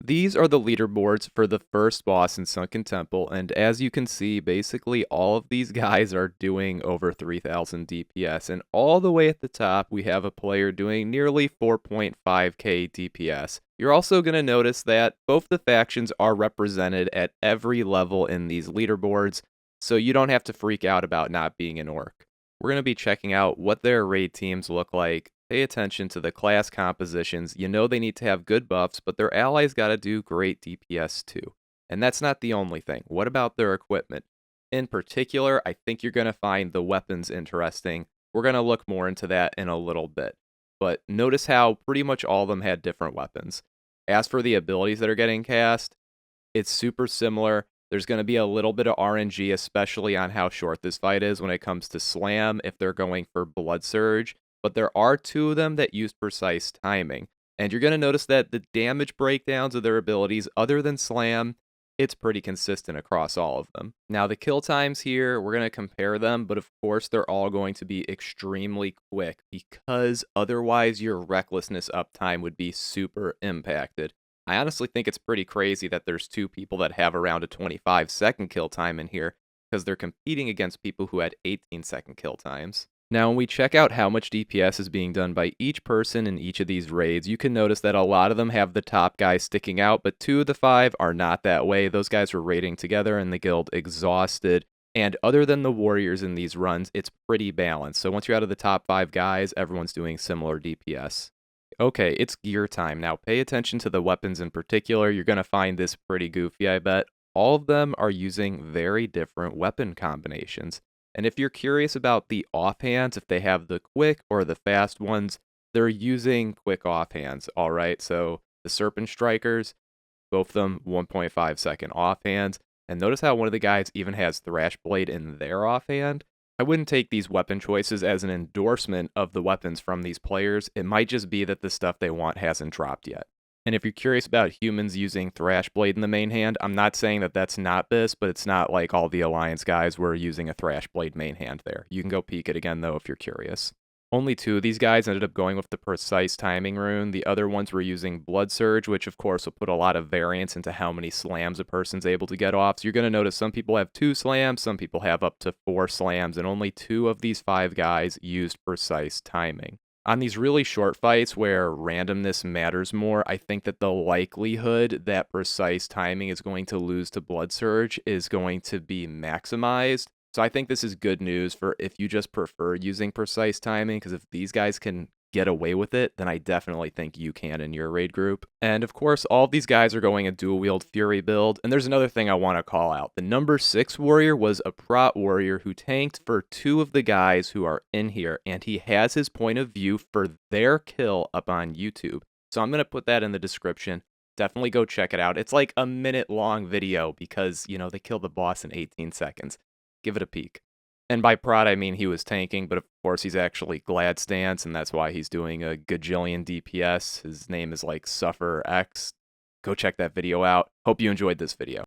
These are the leaderboards for the first boss in Sunken Temple, and as you can see, basically all of these guys are doing over 3000 DPS, and all the way at the top, we have a player doing nearly 4.5k DPS. You're also going to notice that both the factions are represented at every level in these leaderboards, so you don't have to freak out about not being an orc. We're going to be checking out what their raid teams look like. Pay attention to the class compositions. You know they need to have good buffs, but their allies got to do great DPS too. And that's not the only thing. What about their equipment? In particular, I think you're going to find the weapons interesting. We're going to look more into that in a little bit. But notice how pretty much all of them had different weapons. As for the abilities that are getting cast, it's super similar. There's going to be a little bit of RNG, especially on how short this fight is when it comes to Slam, if they're going for Blood Surge. But there are two of them that use precise timing. And you're going to notice that the damage breakdowns of their abilities, other than Slam, it's pretty consistent across all of them. Now, the kill times here, we're going to compare them, but of course, they're all going to be extremely quick because otherwise your recklessness uptime would be super impacted. I honestly think it's pretty crazy that there's two people that have around a 25-second kill time in here because they're competing against people who had 18-second kill times. Now, when we check out how much DPS is being done by each person in each of these raids, you can notice that a lot of them have the top guys sticking out, but 2 of the 5 are not that way. Those guys were raiding together in the guild exhausted. And other than the warriors in these runs, it's pretty balanced. So once you're out of the top 5 guys, everyone's doing similar DPS. Okay, it's gear time. Now pay attention to the weapons in particular. You're going to find this pretty goofy, I bet. All of them are using very different weapon combinations. And if you're curious about the offhands, if they have the quick or the fast ones, they're using quick offhands, all right? So the Serpent Strikers, both of them 1.5 second offhands. And notice how one of the guys even has Thrash Blade in their offhand. I wouldn't take these weapon choices as an endorsement of the weapons from these players. It might just be that the stuff they want hasn't dropped yet. And if you're curious about humans using Thrash Blade in the main hand, I'm not saying that that's not this, but it's not like all the Alliance guys were using a Thrash Blade main hand there. You can go peek it again, though, if you're curious. Only 2 of these guys ended up going with the precise timing rune. The other ones were using Blood Surge, which of course will put a lot of variance into how many slams a person's able to get off. So you're going to notice some people have 2 slams, some people have up to 4 slams, and only 2 of these 5 guys used precise timing. On these really short fights where randomness matters more, I think that the likelihood that precise timing is going to lose to Blood Surge is going to be maximized. So I think this is good news for if you just prefer using precise timing, because if these guys can get away with it, then I definitely think you can in your raid group. And of course, all of these guys are going a dual wield Fury build. And there's another thing I want to call out. The number 6 warrior was a prot warrior who tanked for 2 of the guys who are in here, and he has his point of view for their kill up on YouTube. So I'm going to put that in the description. Definitely go check it out. It's like a minute-long video because, you know, they killed the boss in 18 seconds. Give it a peek. And by prod, I mean he was tanking, but of course he's actually Glad Stance, and that's why he's doing a gajillion DPS. His name is like Suffer X. Go check that video out. Hope you enjoyed this video.